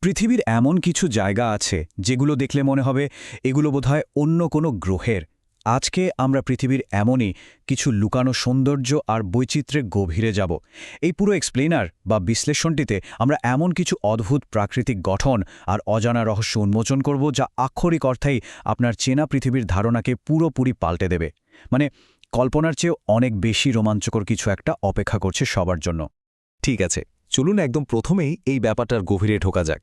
পৃথিবীর এমন কিছু জায়গা আছে যেগুলো দেখলে মনে হবে এগুলো বোধহয় অন্য কোনো গ্রহের। আজকে আমরা পৃথিবীর এমনই কিছু লুকানো সৌন্দর্য আর বৈচিত্র্যের গভীরে যাব। এই পুরো এক্সপ্লেনার বা বিশ্লেষণটিতে আমরা এমন কিছু অদ্ভুত প্রাকৃতিক গঠন আর অজানা রহস্য উন্মোচন করব যা আক্ষরিক অর্থেই আপনার চেনা পৃথিবীর ধারণাকে পুরোপুরি পাল্টে দেবে। মানে কল্পনার চেয়েও অনেক বেশি রোমাঞ্চকর কিছু একটা অপেক্ষা করছে সবার জন্য। ঠিক আছে, চলুন একদম প্রথমেই এই ব্যাপারটার গভীরে ঢোকা যাক।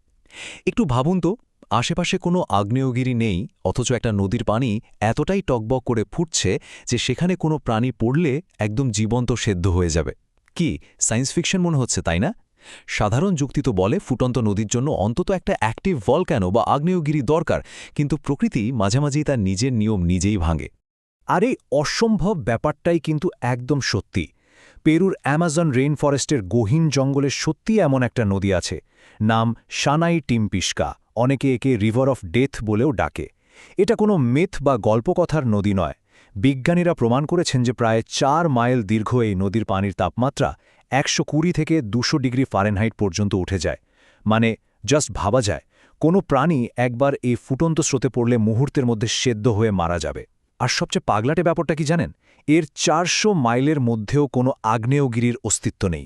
একটু ভাবুন তো, আশেপাশে কোনো আগ্নেয়গিরি নেই, অথচ একটা নদীর পানি এতটাই টকবক করে ফুটছে যে সেখানে কোনো প্রাণী পড়লে একদম জীবন্ত সেদ্ধ হয়ে যাবে। কি সায়েন্স ফিকশন মনে হচ্ছে, তাই না? সাধারণ যুক্তি তো বলে ফুটন্ত নদীর জন্য অন্তত একটা অ্যাক্টিভ ভলক্যানো বা আগ্নেয়গিরি দরকার, কিন্তু প্রকৃতি মাঝে মাঝেই তার নিজের নিয়ম নিজেই ভাঙে। আর এই অসম্ভব ব্যাপারটাই কিন্তু একদম সত্যি। পেরুর অ্যামাজন রেইন ফরেস্টের গহীন জঙ্গলে সত্যি এমন একটা নদী আছে, নাম সানাই টিম্পিস্কা, অনেকে একে রিভার অফ ডেথ বলেও ডাকে। এটা কোনো মিথ বা গল্পকথার নদী নয়। বিজ্ঞানীরা প্রমাণ করেছেন যে প্রায় ৪ মাইল দীর্ঘ এই নদীর পানির তাপমাত্রা ১২০ থেকে ২০০ ডিগ্রি ফারেনহাইট পর্যন্ত উঠে যায়। মানে জাস্ট ভাবা যায়, কোনো প্রাণী একবার এই ফুটন্ত স্রোতে পড়লে মুহূর্তের মধ্যে সেদ্ধ হয়ে মারা যাবে। আর সবচেয়ে পাগলাটে ব্যাপারটা কি জানেন? এর ৪০০ মাইলের মধ্যেও কোনো আগ্নেয়গিরির অস্তিত্ব নেই।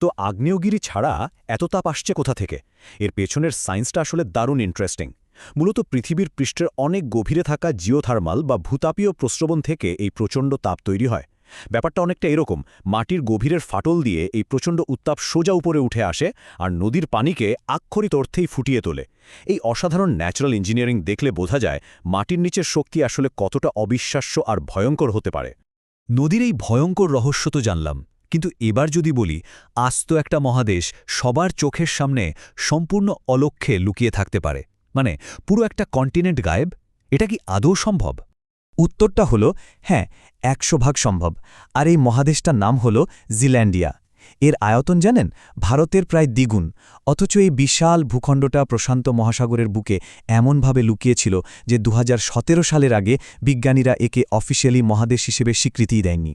তো আগ্নেয়গিরি ছাড়া এত তাপ আসছে কোথা থেকে? এর পেছনের সায়েন্সটা আসলে দারুণ ইন্টারেস্টিং। মূলত পৃথিবীর পৃষ্ঠের অনেক গভীরে থাকা জিওথার্মাল বা ভূতাপীয় প্রস্রবণ থেকে এই প্রচণ্ড তাপ তৈরি হয়। ব্যাপারটা অনেকটা এরকম, মাটির গভীরের ফাটল দিয়ে এই প্রচণ্ড উত্তাপ সোজা উপরে উঠে আসে আর নদীর পানিকে আক্ষরিক অর্থেই ফুটিয়ে তোলে। এই অসাধারণ ন্যাচারাল ইঞ্জিনিয়ারিং দেখলে বোঝা যায় মাটির নিচের শক্তি আসলে কতটা অবিশ্বাস্য আর ভয়ঙ্কর হতে পারে। নদীর এই ভয়ঙ্কর রহস্য তো জানলাম, কিন্তু এবার যদি বলি আস্ত একটা মহাদেশ সবার চোখের সামনে সম্পূর্ণ অলক্ষ্যে লুকিয়ে থাকতে পারে, মানে পুরো একটা কন্টিনেন্ট গায়েব, এটা কি আদৌ সম্ভব? উত্তরটা হল হ্যাঁ, ১০০% সম্ভব। আর এই মহাদেশটার নাম হল জিল্যান্ডিয়া। এর আয়তন জানেন? ভারতের প্রায় দ্বিগুণ। অথচ এই বিশাল ভূখণ্ডটা প্রশান্ত মহাসাগরের বুকে এমনভাবে লুকিয়েছিল যে ২০১৭ সালের আগে বিজ্ঞানীরা একে অফিসিয়ালি মহাদেশ হিসেবে স্বীকৃতিই দেননি।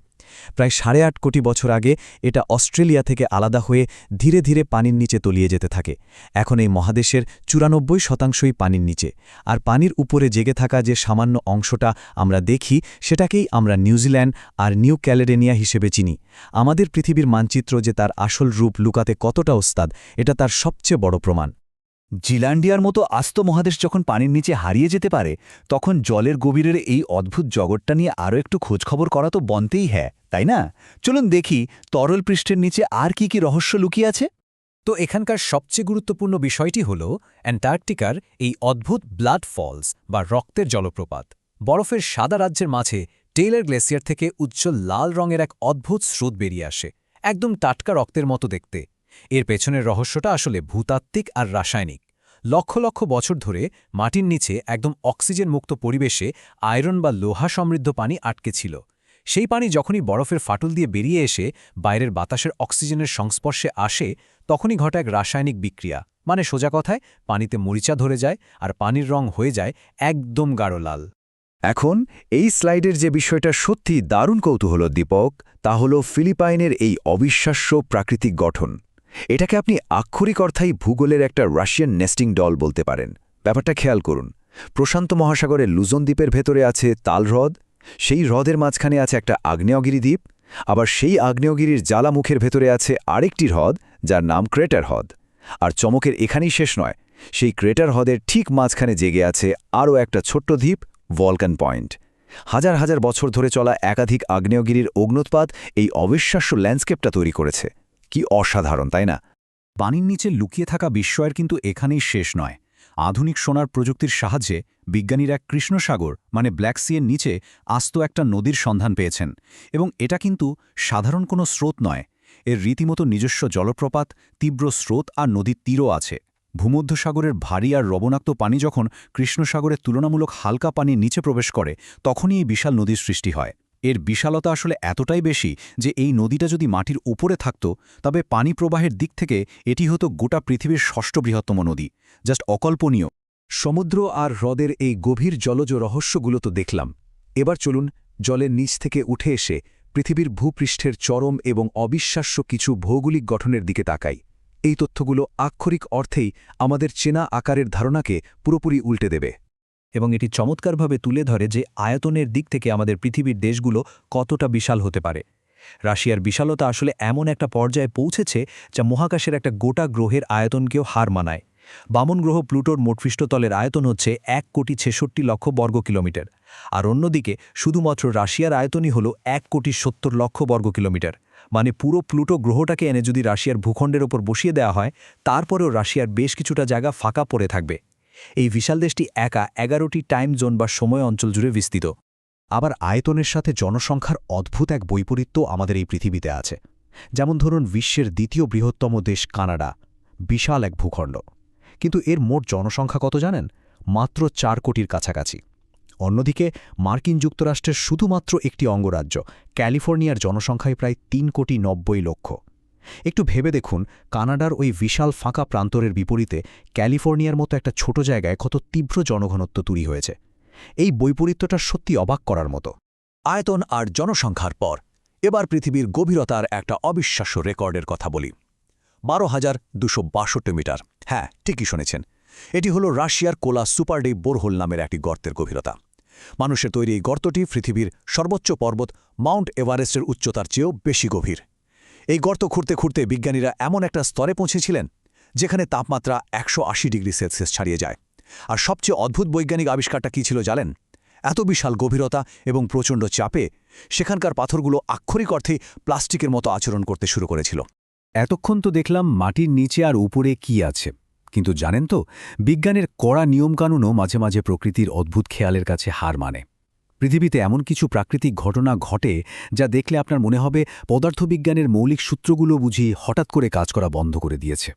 প্রায় ৮.৫ কোটি বছর আগে এটা অস্ট্রেলিয়া থেকে আলাদা হয়ে ধীরে ধীরে পানির নিচে তলিয়ে যেতে থাকে। এখন এই মহাদেশের ৯৪% পানির নিচে, আর পানির উপরে জেগে থাকা যে সামান্য অংশটা আমরা দেখি সেটাকেই আমরা নিউজিল্যান্ড আর নিউ ক্যালেডোনিয়া হিসেবে চিনি। আমাদের পৃথিবীর মানচিত্র যে তার আসল রূপ লুকাতে কতটা ওস্তাদ, এটা তার সবচেয়ে বড় প্রমাণ। জিল্যান্ডিয়ার মতো আস্ত মহাদেশ যখন পানির নিচে হারিয়ে যেতে পারে, তখন জলের গভীরের এই অদ্ভুত জগৎটা নিয়ে আরও একটু খোঁজখবর করা তো বনতেই হ্যাঁ, তাই না? চলুন দেখি তরল পৃষ্ঠের নিচে আর কি কি রহস্য লুকিয়ে আছে। তো এখানকার সবচেয়ে গুরুত্বপূর্ণ বিষয়টি হল অ্যান্টার্কটিকার এই অদ্ভুত ব্লাড ফলস বা রক্তের জলপ্রপাত। বরফের সাদা রাজ্যের মাঝে টেইলর গ্লেসিয়ার থেকে উজ্জ্বল লাল রঙের এক অদ্ভুত স্রোত বেরিয়ে আসে, একদম টাটকা রক্তের মতো দেখতে। এর পেছনের রহস্যটা আসলে ভূতাত্ত্বিক আর রাসায়নিক। লক্ষ লক্ষ বছর ধরে মাটির নিচে একদম অক্সিজেন মুক্ত পরিবেশে আয়রন বা লোহা সমৃদ্ধ পানি আটকে ছিল। সেই পানি যখনই বরফের ফাটল দিয়ে বেরিয়ে এসে বাইরের বাতাসের অক্সিজেনের সংস্পর্শে আসে, তখনই ঘটে এক রাসায়নিক বিক্রিয়া। মানে সোজা কথায় পানিতে মরিচা ধরে যায় আর পানির রং হয়ে যায় একদম গাঢ় লাল। এখন এই স্লাইডের যে বিষয়টা সত্যি দারুণ কৌতূহল দীপক, তা হল ফিলিপাইনের এই অবিশ্বাস্য প্রাকৃতিক গঠন। এটাকে আপনি আক্ষরিক অর্থেই ভূগোলের একটা রাশিয়ান নেস্টিং ডল বলতে পারেন। ব্যাপারটা খেয়াল করুন, প্রশান্ত মহাসাগরের লুজন দ্বীপের ভেতরে আছে তাল হ্রদ, সেই হ্রদের মাঝখানে আছে একটা আগ্নেয়গিরি দ্বীপ, আবার সেই আগ্নেয়গিরির জ্বালামুখের ভেতরে আছে আরেকটি হ্রদ যার নাম ক্রেটার হ্রদ। আর চমকের এখানেই শেষ নয়, সেই ক্রেটার হ্রদের ঠিক মাঝখানে জেগে আছে আরও একটা ছোট্ট দ্বীপ, ভলকান পয়েন্ট। হাজার হাজার বছর ধরে চলা একাধিক আগ্নেয়গিরির অগ্নুৎপাত এই অবিশ্বাস্য ল্যান্ডস্কেপটা তৈরি করেছে। কি অসাধারণ, তাই না? পানির নিচে লুকিয়ে থাকা বিস্ময়ের কিন্তু এখানেই শেষ নয়। আধুনিক সোনার প্রযুক্তির সাহায্যে বিজ্ঞানীরা কৃষ্ণসাগর মানে ব্ল্যাক সিয়ের নিচে আস্ত একটা নদীর সন্ধান পেয়েছেন। এবং এটা কিন্তু সাধারণ কোনো স্রোত নয়, এর রীতিমতো নিজস্ব জলপ্রপাত, তীব্র স্রোত আর নদীর তীরও আছে। ভূমধ্যসাগরের ভারী আর লবণাক্ত পানি যখন কৃষ্ণসাগরের তুলনামূলক হালকা পানির নিচে প্রবেশ করে, তখনই এই বিশাল নদীর সৃষ্টি হয়। এর বিশালতা আসলে এতটাই বেশি যে এই নদীটা যদি মাটির উপরে থাকত, তবে পানি প্রবাহের দিক থেকে এটি হতো গোটা পৃথিবীর ৬ষ্ঠ বৃহত্তম নদী। জাস্ট অকল্পনীয়। সমুদ্র আর হ্রদের এই গভীর জলজ রহস্যগুলো তো দেখলাম। এবার চলুন জলের নিচ থেকে উঠে এসে পৃথিবীর ভূপৃষ্ঠের চরম এবং অবিশ্বাস্য কিছু ভৌগোলিক গঠনের দিকে তাকাই। এই তথ্যগুলো আক্ষরিক অর্থেই আমাদের চেনা আকারের ধারণাকে পুরোপুরি উল্টে দেবে। এবং এটি চমৎকারভাবে তুলে ধরে যে আয়তনের দিক থেকে আমাদের পৃথিবীর দেশগুলো কতটা বিশাল হতে পারে। রাশিয়ার বিশালতা আসলে এমন একটা পর্যায়ে পৌঁছেছে যা মহাকাশের একটা গোটা গ্রহের আয়তনকেও হার মানায়। বামন গ্রহ প্লুটোর মোট পৃষ্ঠতলের আয়তন হচ্ছে 1,66,00,000 বর্গ কিলোমিটার, আর অন্যদিকে শুধুমাত্র রাশিয়ার আয়তনই হল 1,70,00,000 বর্গ কিলোমিটার। মানে পুরো প্লুটো গ্রহটাকে এনে যদি রাশিয়ার ভূখণ্ডের ওপর বসিয়ে দেওয়া হয়, তারপরেও রাশিয়ার বেশ কিছুটা জায়গা ফাঁকা পড়ে থাকবে। এই বিশাল দেশটি একা 11টি টাইম জোন বা সময় অঞ্চল জুড়ে বিস্তৃত। আবার আয়তনের সাথে জনসংখ্যার অদ্ভুত এক বৈপরীত্য আমাদের এই পৃথিবীতে আছে। যেমন ধরুন বিশ্বের দ্বিতীয় বৃহত্তম দেশ কানাডা, বিশাল এক ভূখণ্ড, কিন্তু এর মোট জনসংখ্যা কত জানেন? মাত্র 4 কোটির কাছাকাছি। অন্যদিকে মার্কিন যুক্তরাষ্ট্রের শুধুমাত্র একটি অঙ্গরাজ্য ক্যালিফোর্নিয়ার জনসংখ্যায় প্রায় 3,90,00,000। একটু ভেবে দেখুন, কানাডার ওই বিশাল ফাঁকা প্রান্তরের বিপরীতে ক্যালিফোর্নিয়ার মতো একটা ছোট জায়গায় কত তীব্র জনঘনত্ব তৈরি হয়েছে। এই বৈপরীত্যটা সত্যি অবাক করার মতো। আয়তন আর জনসংখ্যার পর এবার পৃথিবীর গভীরতার একটা অবিশ্বাস্য রেকর্ডের কথা বলি। 12,262 মিটার। হ্যাঁ, ঠিকই শুনেছেন। এটি হলো রাশিয়ার কোলা সুপারডিপ বোরহোল নামের একটি গর্তের গভীরতা। মানুষের তৈরি এই গর্তটি পৃথিবীর সর্বোচ্চ পর্বত মাউন্ট এভারেস্টের উচ্চতার চেয়েও বেশি গভীর। এই গর্ত খুঁড়তে খুঁড়তে বিজ্ঞানীরা এমন একটা স্তরে পৌঁছেছিলেন যেখানে তাপমাত্রা 180 ডিগ্রি সেলসিয়াস ছাড়িয়ে যায়। আর সবচেয়ে অদ্ভুত বৈজ্ঞানিক আবিষ্কারটা কী ছিল জানেন? এত বিশাল গভীরতা এবং প্রচণ্ড চাপে সেখানকার পাথরগুলো আক্ষরিক অর্থেই প্লাস্টিকের মতো আচরণ করতে শুরু করেছিল। এতক্ষণ তো দেখলাম মাটির নিচে আর উপরে কি আছে, কিন্তু জানেন তো, বিজ্ঞানের কড়া নিয়মকানুনও মাঝে মাঝে প্রকৃতির অদ্ভুত খেয়ালের কাছে হার মানে। পৃথিবীতে এমন কিছু প্রাকৃতিক ঘটনা ঘটে যা দেখলে আপনার মনে হবে পদার্থবিজ্ঞানের মৌলিক সূত্রগুলো বুঝি হঠাৎ করে কাজ করা বন্ধ করে দিয়েছে।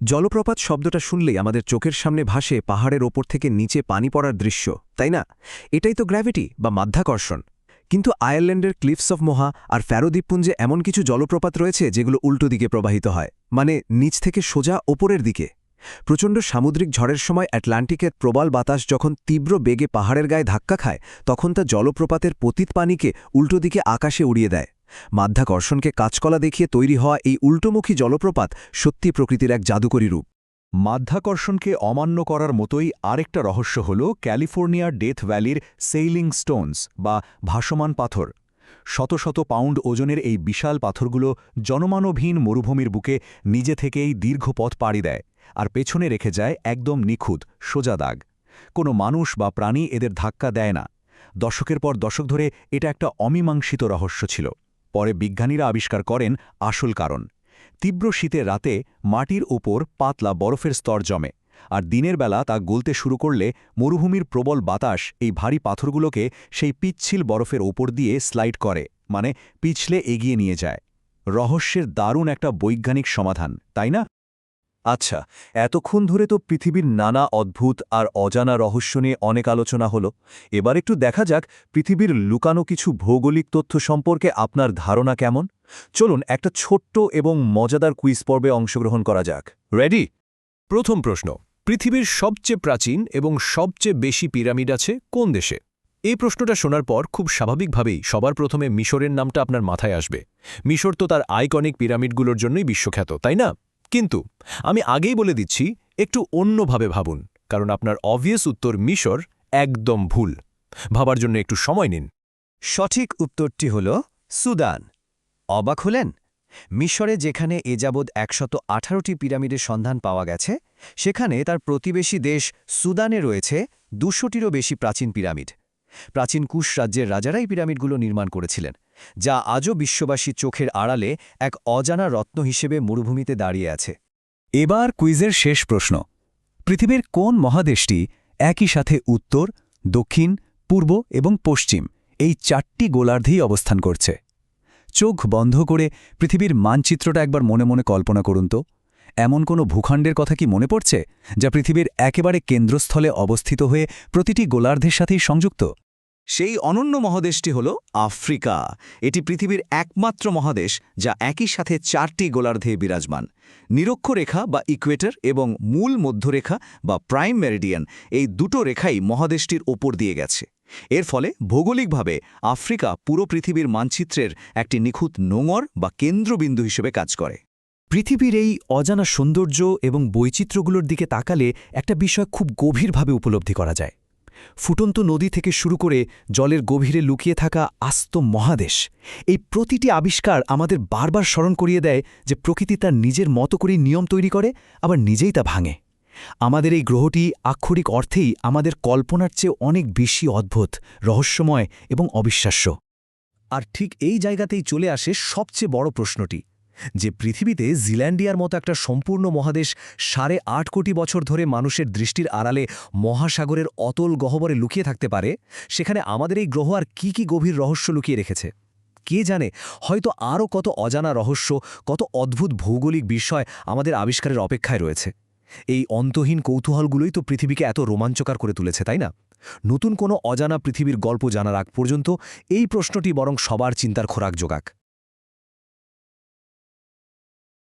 জলপ্রপাত শব্দটা শুনলেই আমাদের চোখের সামনে ভাসে পাহাড়ের ওপর থেকে নিচে পানি পড়ার দৃশ্য, তাই না? এটাই তো গ্র্যাভিটি বা মাধ্যাকর্ষণ। কিন্তু আয়ারল্যান্ডের ক্লিফস অফ মোহা আর ফ্যারো দ্বীপপুঞ্জে এমন কিছু জলপ্রপাত রয়েছে যেগুলো উল্টো দিকে প্রবাহিত হয়, মানে নিচ থেকে সোজা ওপরের দিকে। প্রচণ্ড সামুদ্রিক ঝড়ের সময় আটলান্টিকের প্রবল বাতাস যখন তীব্র বেগে পাহাড়ের গায়ে ধাক্কা খায়, তখন তা জলপ্রপাতের পতিত পানিকে উল্টো দিকে আকাশে উড়িয়ে দেয়। মাধ্যাকর্ষণকে কাঁচকলা দেখিয়ে তৈরি হওয়া এই উল্টোমুখী জলপ্রপাত সত্যি প্রকৃতির এক জাদুকরী রূপ। মাধ্যাকর্ষণকে অমান্য করার মতোই আরেকটা রহস্য হল ক্যালিফোর্নিয়ার ডেথ ভ্যালির সেইলিং স্টোনস বা ভাসমান পাথর। শত শত পাউন্ড ওজনের এই বিশাল পাথরগুলো জনমানবহীন মরুভূমির বুকে নিজে থেকেই দীর্ঘ পথ পাড়ি দেয় আর পেছনে রেখে যায় একদম নিখুঁত সোজা দাগ। কোনো মানুষ বা প্রাণী এদের ধাক্কা দেয় না। দশকের পর দশক ধরে এটা একটা অমীমাংসিত রহস্য ছিল। পরে বিজ্ঞানীরা আবিষ্কার করেন আসল কারণ। তীব্র শীতের রাতে মাটির ওপর পাতলা বরফের স্তর জমে, আর দিনের বেলা তা গলতে শুরু করলে মরুভূমির প্রবল বাতাস এই ভারী পাথরগুলোকে সেই পিচ্ছিল বরফের ওপর দিয়ে স্লাইড করে, মানে পিছলে এগিয়ে নিয়ে যায়। রহস্যের দারুণ একটা বৈজ্ঞানিক সমাধান, তাই না? আচ্ছা, এতক্ষণ ধরে তো পৃথিবীর নানা অদ্ভুত আর অজানা রহস্য নিয়ে অনেক আলোচনা হলো। এবার একটু দেখা যাক পৃথিবীর লুকানো কিছু ভৌগোলিক তথ্য সম্পর্কে আপনার ধারণা কেমন। চলুন একটা ছোট্ট এবং মজাদার কুইজ পর্বে অংশগ্রহণ করা যাক। রেডি? প্রথম প্রশ্ন, পৃথিবীর সবচেয়ে প্রাচীন এবং সবচেয়ে বেশি পিরামিড আছে কোন দেশে? এই প্রশ্নটা শোনার পর খুব স্বাভাবিকভাবেই সবার প্রথমে মিশরের নামটা আপনার মাথায় আসবে। মিশর তো তার আইকনিক পিরামিডগুলোর জন্যই বিশ্বখ্যাত, তাই না? কিন্তু আমি আগেই বলে দিচ্ছি, একটু অন্যভাবে ভাবুন, কারণ আপনার অবভিয়াস উত্তর মিশর একদম ভুল। ভাবার জন্য একটু সময় নিন। সঠিক উত্তরটি হল সুদান। অবাক হলেন? মিশরে যেখানে এ যাবৎ 118টি পিরামিডের সন্ধান পাওয়া গেছে, সেখানে তার প্রতিবেশী দেশ সুদানে রয়েছে 200টিরও বেশি প্রাচীন পিরামিড। প্রাচীন কুশ রাজ্যের রাজারাই পিরামিডগুলো নির্মাণ করেছিলেন, যা আজও বিশ্ববাসী চোখের আড়ালে এক অজানা রত্ন হিসেবে মরুভূমিতে দাঁড়িয়ে আছে। এবার কুইজের শেষ প্রশ্ন। পৃথিবীর কোন মহাদেশটি একই সাথে উত্তর, দক্ষিণ, পূর্ব এবং পশ্চিম এই 4টি গোলার্ধেই অবস্থান করছে? চোখ বন্ধ করে পৃথিবীর মানচিত্রটা একবার মনে মনে কল্পনা করুন তো। এমন কোনো ভূখণ্ডের কথা কি মনে পড়ছে যা পৃথিবীর একেবারে কেন্দ্রস্থলে অবস্থিত হয়ে প্রতিটি গোলার্ধের সাথেই সংযুক্ত? সেই অনন্য মহাদেশটি হল আফ্রিকা। এটি পৃথিবীর একমাত্র মহাদেশ যা একই সাথে 4টি গোলার্ধে বিরাজমান। নিরক্ষরেখা বা ইকুয়েটর এবং মূল মধ্যরেখা বা প্রাইম মেরিডিয়ান, এই দুটো রেখাই মহাদেশটির ওপর দিয়ে গেছে। এর ফলে ভৌগোলিকভাবে আফ্রিকা পুরো পৃথিবীর মানচিত্রের একটি নিখুঁত নোঙর বা কেন্দ্রবিন্দু হিসেবে কাজ করে। পৃথিবীর এই অজানা সৌন্দর্য এবং বৈচিত্র্যগুলোর দিকে তাকালে একটা বিষয় খুব গভীরভাবে উপলব্ধি করা যায়। ফুটন্ত নদী থেকে শুরু করে জলের গভীরে লুকিয়ে থাকা আস্ত মহাদেশ, এই প্রতিটি আবিষ্কার আমাদের বারবার স্মরণ করিয়ে দেয় যে প্রকৃতি তার নিজের মতো করেই নিয়ম তৈরি করে, আবার নিজেই তা ভাঙে। আমাদের এই গ্রহটি আক্ষরিক অর্থেই আমাদের কল্পনার চেয়ে অনেক বেশি অদ্ভুত, রহস্যময় এবং অবিশ্বাস্য। আর ঠিক এই জায়গাতেই চলে আসে সবচেয়ে বড় প্রশ্নটি, যে পৃথিবীতে জিল্যান্ডিয়ার মতো একটা সম্পূর্ণ মহাদেশ 8.5 কোটি বছর ধরে মানুষের দৃষ্টির আড়ালে মহাসাগরের অতল গহ্বরে লুকিয়ে থাকতে পারে, সেখানে আমাদের এই গ্রহ আর কি গভীর রহস্য লুকিয়ে রেখেছে কে জানে। হয়তো আরও কত অজানা রহস্য, কত অদ্ভুত ভৌগোলিক বিষয় আমাদের আবিষ্কারের অপেক্ষায় রয়েছে। এই অন্তহীন কৌতূহলগুলোই তো পৃথিবীকে এত রোমাঞ্চকর করে তুলেছে, তাই না? নতুন কোনো অজানা পৃথিবীর গল্প জানার আগ পর্যন্ত এই প্রশ্নটি বরং সবার চিন্তার খোরাক যোগাক।